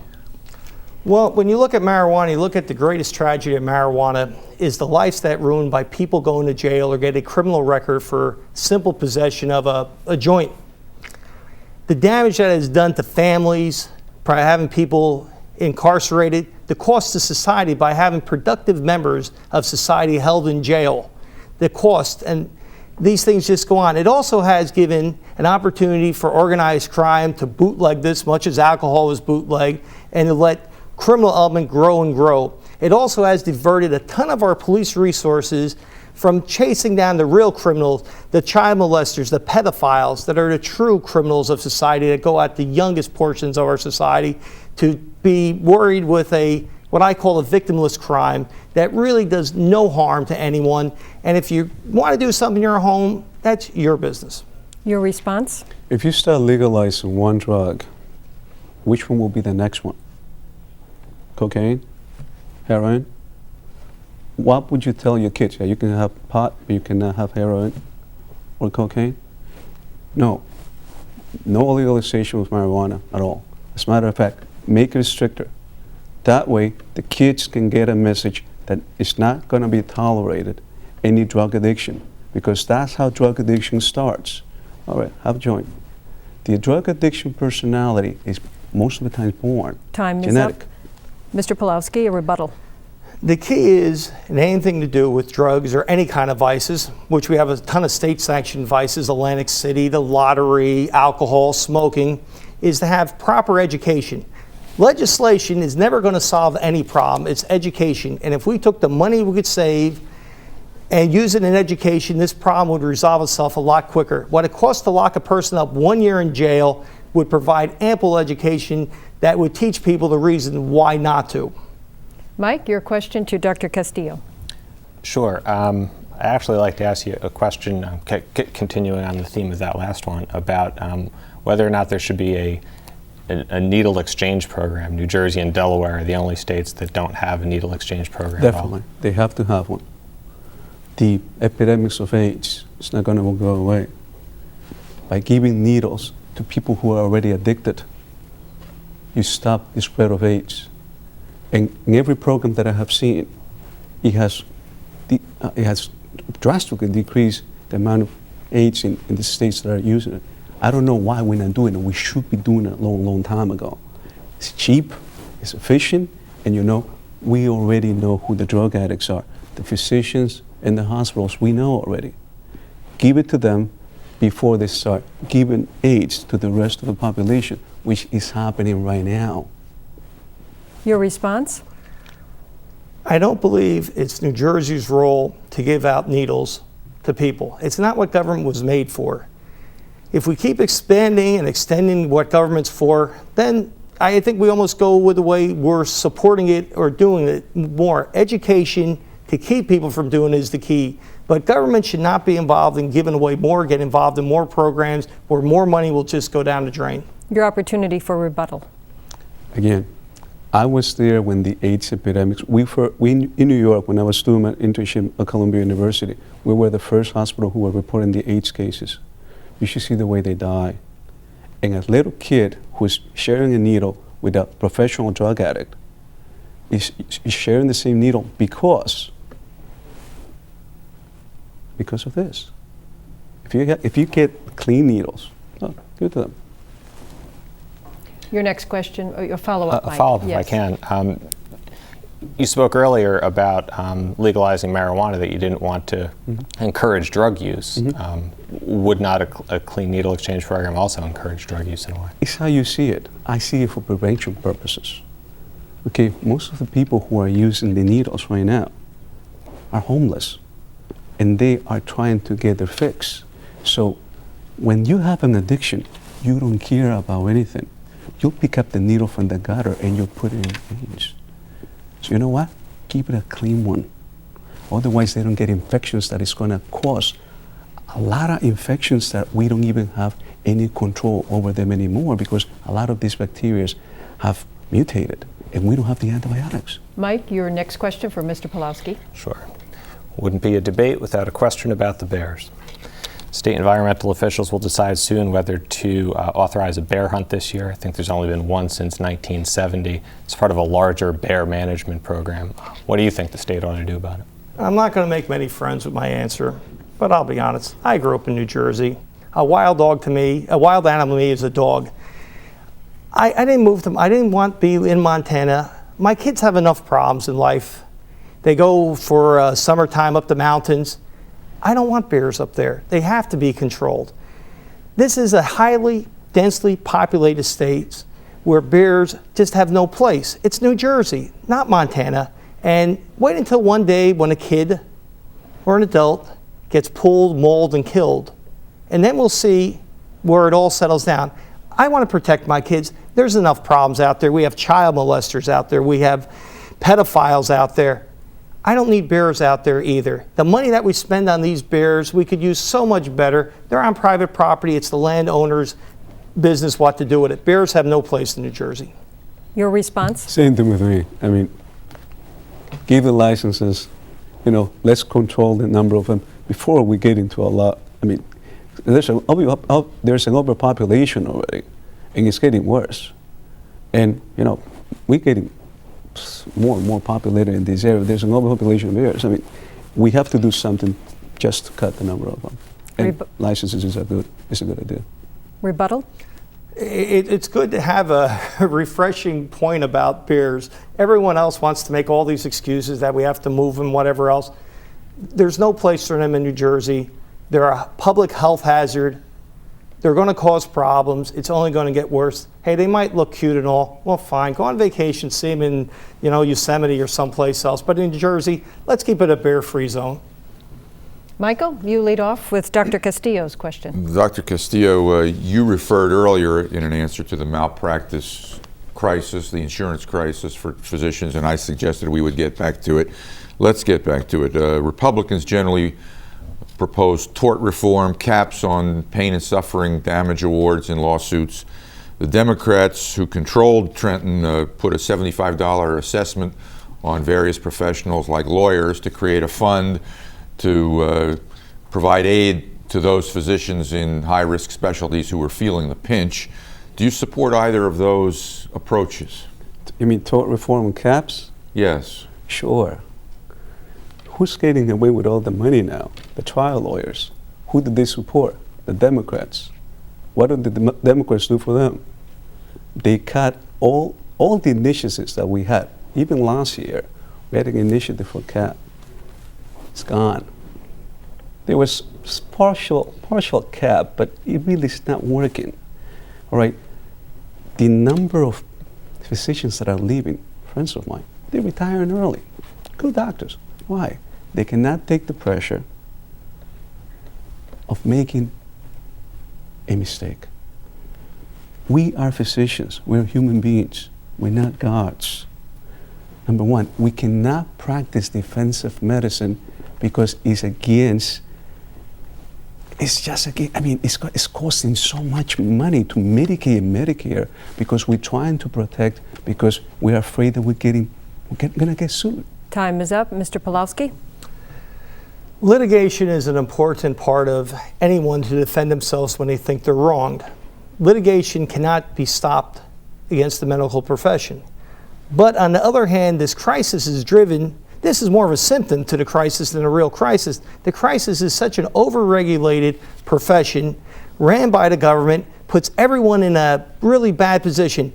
[SPEAKER 2] Well, when you look at marijuana, you look at the greatest tragedy of marijuana is the lives that ruined by people going to jail or get a criminal record for simple possession of a joint. The damage that is done to families by having people incarcerated, the cost to society by having productive members of society held in jail, the cost, and these things just go on. It also has given an opportunity for organized crime to bootleg this, much as alcohol was bootlegged, and to let criminal element grow and grow. It also has diverted a ton of our police resources from chasing down the real criminals, the child molesters, the pedophiles that are the true criminals of society that go at the youngest portions of our society, to be worried with what I call a victimless crime that really does no harm to anyone. And if you want to do something in your home, that's your business.
[SPEAKER 1] Your response?
[SPEAKER 3] If you start legalizing one drug, which one will be the next one? Cocaine? Heroin? What would you tell your kids? Yeah, you can have pot, but you cannot have heroin or cocaine? No. No legalization of marijuana at all. As a matter of fact, make it stricter. That way, the kids can get a message that it's not going to be tolerated, any drug addiction, because that's how drug addiction starts. All right, have a joint. The drug addiction personality is most of the time born.
[SPEAKER 1] Time
[SPEAKER 3] genetic.
[SPEAKER 1] is up. Mr. Pawlowski, a rebuttal.
[SPEAKER 2] The key is in anything to do with drugs or any kind of vices, which we have a ton of state-sanctioned vices, Atlantic City, the lottery, alcohol, smoking, is to have proper education. Legislation is never going to solve any problem. It's education. And if we took the money we could save and use it in education, this problem would resolve itself a lot quicker. What it costs to lock a person up 1 year in jail would provide ample education that would teach people the reason why not to.
[SPEAKER 1] Mike, your question to Dr. Castillo.
[SPEAKER 5] Sure. I'd actually like to ask you a question, continuing on the theme of that last one, about whether or not there should be a needle exchange program. New Jersey and Delaware are the only states that don't have a needle exchange program.
[SPEAKER 3] Definitely. They have to have one. The epidemics of AIDS is not going to go away. By giving needles to people who are already addicted, you stop the spread of AIDS. And in every program that I have seen, it has drastically decreased the amount of AIDS in the states that are using it. I don't know why we're not doing it. We should be doing it a long, long time ago. It's cheap, it's efficient, and we already know who the drug addicts are. The physicians and the hospitals, we know already. Give it to them before they start giving AIDS to the rest of the population, which is happening right now.
[SPEAKER 1] Your response?
[SPEAKER 2] I don't believe it's New Jersey's role to give out needles to people. It's not what government was made for. If we keep expanding and extending what government's for, then I think we almost go with the way we're supporting it or doing it more. Education to keep people from doing it is the key. But government should not be involved in giving away more, get involved in more programs where more money will just go down the drain.
[SPEAKER 1] Your opportunity for rebuttal.
[SPEAKER 3] Again, I was there when the AIDS epidemics, we in New York, when I was doing my internship at Columbia University, we were the first hospital who were reporting the AIDS cases. You should see the way they die. And a little kid who's sharing a needle with a professional drug addict is sharing the same needle because of this. If you get clean needles, give it to them.
[SPEAKER 1] Your next question, or your follow-up, Mike.
[SPEAKER 5] A follow-up,
[SPEAKER 1] yes.
[SPEAKER 5] if I can. You spoke earlier about legalizing marijuana, that you didn't want to encourage drug use. Would not a clean needle exchange program also encourage drug use in a way?
[SPEAKER 3] It's how you see it. I see it for prevention purposes. Okay, most of the people who are using the needles right now are homeless, and they are trying to get their fix. So when you have an addiction, you don't care about anything. You'll pick up the needle from the gutter and you'll put it in your veins. So you know what? Keep it a clean one. Otherwise, they don't get infections that is going to cause a lot of infections that we don't even have any control over them anymore, because a lot of these bacteria have mutated and we don't have the antibiotics.
[SPEAKER 1] Mike, your next question for Mr. Pawlowski.
[SPEAKER 5] Sure. Wouldn't be a debate without a question about the bears. State environmental officials will decide soon whether to authorize a bear hunt this year. I think there's only been one since 1970. It's part of a larger bear management program. What do you think the state ought to do about it?
[SPEAKER 2] I'm not going to make many friends with my answer, but I'll be honest. I grew up in New Jersey. A wild animal to me is a dog. I didn't move to, I didn't want to be in Montana. My kids have enough problems in life. They go for summertime up the mountains. I don't want bears up there. They have to be controlled. This is a highly densely populated state where bears just have no place. It's New Jersey, not Montana. And wait until one day when a kid or an adult gets pulled, mauled, and killed. And then we'll see where it all settles down. I want to protect my kids. There's enough problems out there. We have child molesters out there. We have pedophiles out there. I don't need bears out there either. The money that we spend on these bears, we could use so much better. They're on private property. It's the landowner's business what to do with it. Bears have no place in New Jersey.
[SPEAKER 1] Your response?
[SPEAKER 3] Same thing with me. I mean, give the licenses, let's control the number of them before we get into a lot. I mean, there's an overpopulation already, and it's getting worse. And, we're getting more and more populated in this area. There's an overpopulation of bears. I mean, we have to do something just to cut the number of them. And licenses is a good idea.
[SPEAKER 1] Rebuttal?
[SPEAKER 2] It's good to have a refreshing point about bears. Everyone else wants to make all these excuses that we have to move them, whatever else. There's no place for them in New Jersey. They're a public health hazard. They're going to cause problems. It's only going to get worse. Hey, they might look cute and all. Well, fine. Go on vacation, see them in, Yosemite or someplace else. But in New Jersey, let's keep it a bear-free zone.
[SPEAKER 1] Michael, you lead off with Dr. Castillo's question.
[SPEAKER 4] Dr. Castillo, you referred earlier in an answer to the malpractice crisis, the insurance crisis for physicians, and I suggested we would get back to it. Let's get back to it. Republicans generally propose tort reform, caps on pain and suffering damage awards in lawsuits. The Democrats who controlled Trenton put a $75 assessment on various professionals like lawyers to create a fund to provide aid to those physicians in high-risk specialties who were feeling the pinch. Do you support either of those approaches?
[SPEAKER 3] You mean tort reform and caps?
[SPEAKER 4] Yes.
[SPEAKER 3] Sure. Who's getting away with all the money now? The trial lawyers. Who did they support? The Democrats. What did the Democrats do for them? They cut all the initiatives that we had. Even last year, we had an initiative for cap. It's gone. There was partial cap, but it really is not working. All right. The number of physicians that are leaving, friends of mine, they're retiring early. Good doctors. Why? They cannot take the pressure of making a mistake. We are physicians. We're human beings. We're not gods. Number one, we cannot practice defensive medicine because it's costing so much money to Medicaid and Medicare because we're trying to protect, because we're afraid that we're going to get sued.
[SPEAKER 1] Time is up. Mr. Pawlowski?
[SPEAKER 2] Litigation is an important part of anyone to defend themselves when they think they're wronged. Litigation cannot be stopped against the medical profession. But on the other hand, this crisis is driven, this is more of a symptom to the crisis than a real crisis. The crisis is such an overregulated profession ran by the government, puts everyone in a really bad position.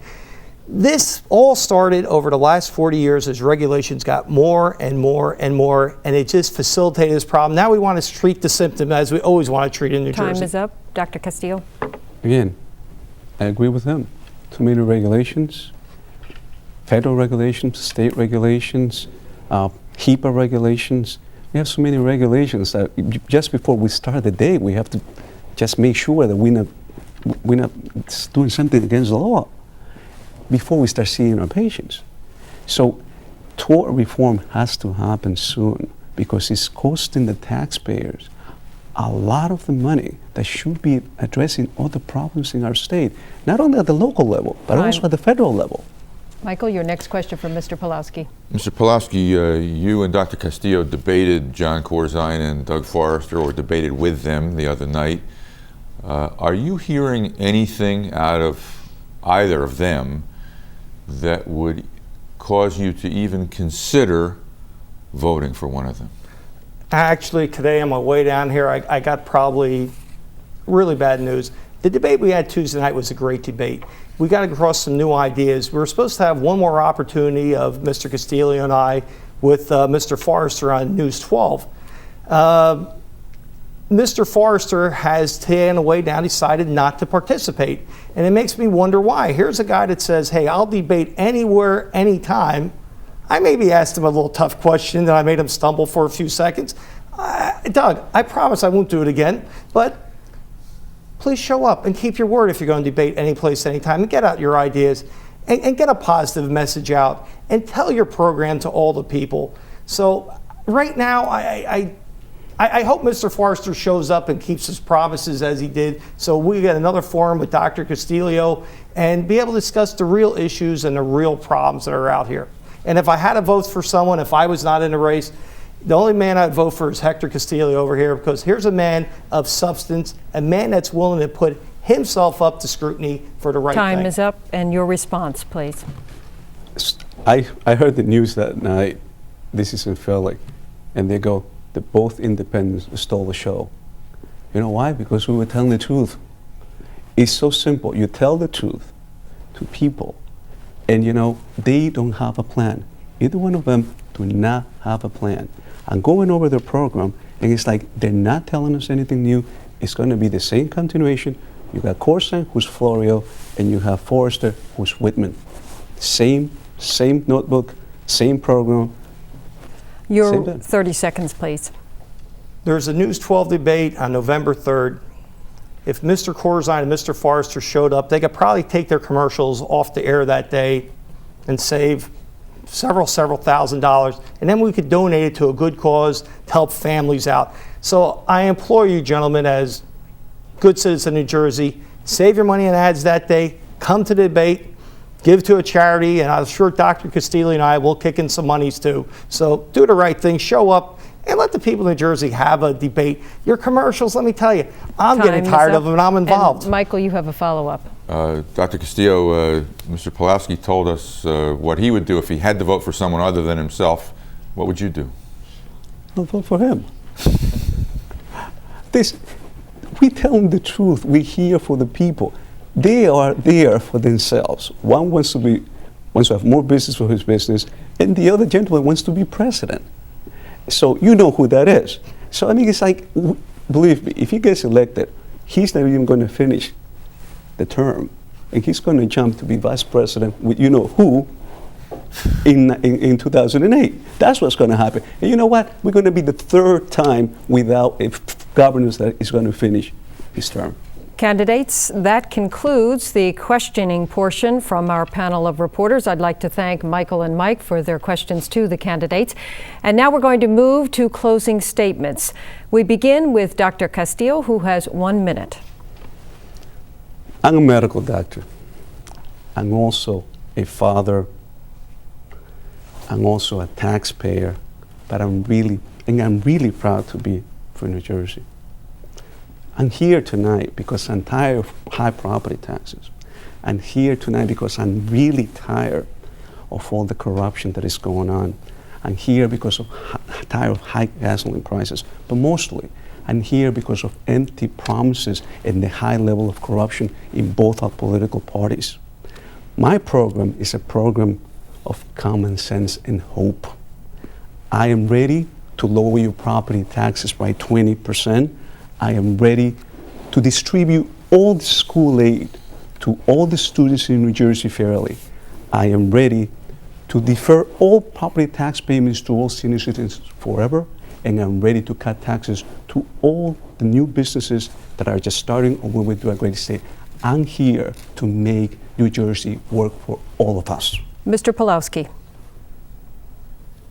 [SPEAKER 2] This all started over the last 40 years as regulations got more and more and more, and it just facilitated this problem. Now we want to treat the symptom as we always want to treat in New Jersey.
[SPEAKER 1] Time is up. Dr. Castillo.
[SPEAKER 3] Again, I agree with him. Too many regulations, federal regulations, state regulations, HIPAA regulations. We have so many regulations that just before we start the day, we have to just make sure that we're not doing something against the law before we start seeing our patients. So tort reform has to happen soon because it's costing the taxpayers a lot of the money that should be addressing all the problems in our state, not only at the local level, but also at the federal level.
[SPEAKER 1] Michael, your next question from Mr. Pawlowski.
[SPEAKER 4] Mr. Pawlowski, you and Dr. Castillo debated John Corzine and Doug Forrester, or debated with them the other night. Are you hearing anything out of either of them that would cause you to even consider voting for one of them?
[SPEAKER 2] Actually, today on my way down here, I got probably really bad news. The debate we had Tuesday night was a great debate. We got across some new ideas. We were supposed to have one more opportunity of Mr. Castillo and I with Mr. Forrester on News 12. Mr. Forrester has, today on the way down, decided not to participate. And it makes me wonder why. Here's a guy that says, hey, I'll debate anywhere, anytime. I maybe asked him a little tough question that I made him stumble for a few seconds. Doug, I promise I won't do it again, but please show up and keep your word if you're going to debate any place, anytime, and get out your ideas and get a positive message out and tell your program to all the people. So right now, I hope Mr. Forrester shows up and keeps his promises as he did, so we get another forum with Dr. Castillo and be able to discuss the real issues and the real problems that are out here. And if I had to vote for someone, if I was not in the race, the only man I'd vote for is Hector Castillo over here, because here's a man of substance, a man that's willing to put himself up to scrutiny for the right thing.
[SPEAKER 1] Time is up, and your response, please.
[SPEAKER 3] I heard the news that night, this is in Philly, and they go, that both independents stole the show. You know why? Because we were telling the truth. It's so simple. You tell the truth to people, and you know, they don't have a plan. Either one of them do not have a plan. I'm going over their program, and it's like they're not telling us anything new. It's going to be the same continuation. You got Corzine, who's Florio, and you have Forrester, who's Whitman. Same notebook, same program.
[SPEAKER 1] Your 30 seconds, please.
[SPEAKER 2] There's a News 12 debate on November 3rd. If Mr. Corzine and Mr. Forrester showed up, they could probably take their commercials off the air that day and save several $1,000s, and then we could donate it to a good cause to help families out. So I implore you, gentlemen, as good citizens of New Jersey, save your money in ads that day, come to the debate, give to a charity, and I'm sure Dr. Castillo and I will kick in some monies too. So do the right thing, show up, and let the people in New Jersey have a debate. Your commercials, let me tell you, I'm getting tired of them and I'm involved.
[SPEAKER 1] And Michael, you have a follow-up.
[SPEAKER 4] Dr. Castillo, Mr. Pawlowski told us what he would do if he had to vote for someone other than himself. What would you do?
[SPEAKER 3] I'll vote for him. We tell them the truth. We're here for the people. They are there for themselves. One wants to have more business for his business, and the other gentleman wants to be president. So you know who that is. So I mean, it's like, believe me, if he gets elected, he's not even going to finish the term, and he's going to jump to be vice president with you know who in 2008. That's what's going to happen. And you know what? We're going to be the third time without a governor that is going to finish his term.
[SPEAKER 1] Candidates, that concludes the questioning portion from our panel of reporters. I'd like to thank Michael and Mike for their questions to the candidates. And now we're going to move to closing statements. We begin with Dr. Castillo, who has 1 minute.
[SPEAKER 3] I'm a medical doctor. I'm also a father. I'm also a taxpayer, but I'm really proud to be from New Jersey. I'm here tonight because I'm tired of high property taxes. I'm here tonight because I'm really tired of all the corruption that is going on. I'm here because of tired of high gasoline prices, but mostly I'm here because of empty promises and the high level of corruption in both our political parties. My program is a program of common sense and hope. I am ready to lower your property taxes by 20%. I am ready to distribute all the school aid to all the students in New Jersey fairly. I am ready to defer all property tax payments to all senior citizens forever, and I'm ready to cut taxes to all the new businesses that are just starting or moving to a great state. I'm here to make New Jersey work for all of us.
[SPEAKER 1] Mr. Pawlowski.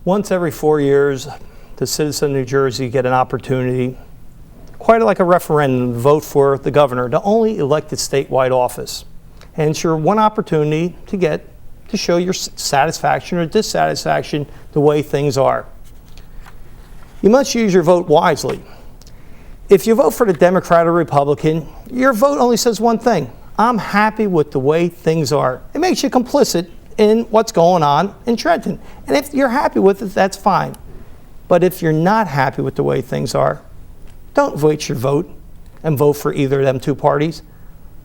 [SPEAKER 2] Once every 4 years, the citizens of New Jersey get an opportunity, quite like a referendum, to vote for the governor, the only elected statewide office. And it's your one opportunity to show your satisfaction or dissatisfaction the way things are. You must use your vote wisely. If you vote for the Democrat or Republican, your vote only says one thing: I'm happy with the way things are. It makes you complicit in what's going on in Trenton. And if you're happy with it, that's fine. But if you're not happy with the way things are, don't waste your vote and vote for either of them two parties.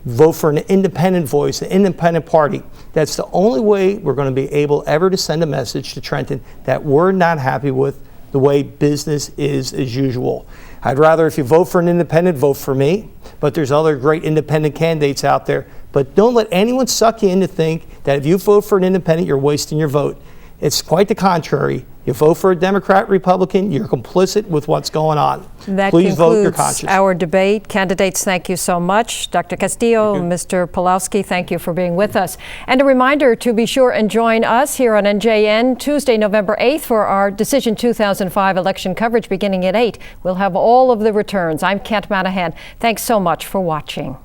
[SPEAKER 2] Vote for an independent voice, an independent party. That's the only way we're going to be able ever to send a message to Trenton that we're not happy with the way business is as usual. I'd rather, if you vote for an independent, vote for me. But there's other great independent candidates out there. But don't let anyone suck you in to think that if you vote for an independent, you're wasting your vote. It's quite the contrary. You vote for a Democrat, Republican, you're complicit with what's going on.
[SPEAKER 1] That
[SPEAKER 2] Please vote your
[SPEAKER 1] concludes
[SPEAKER 2] conscience.
[SPEAKER 1] our debate. Candidates, thank you so much. Dr. Castillo, Mr. Pawlowski, thank you for being with us. And a reminder to be sure and join us here on NJN Tuesday, November 8th for our Decision 2005 election coverage beginning at 8. We'll have all of the returns. I'm Kent Manahan. Thanks so much for watching.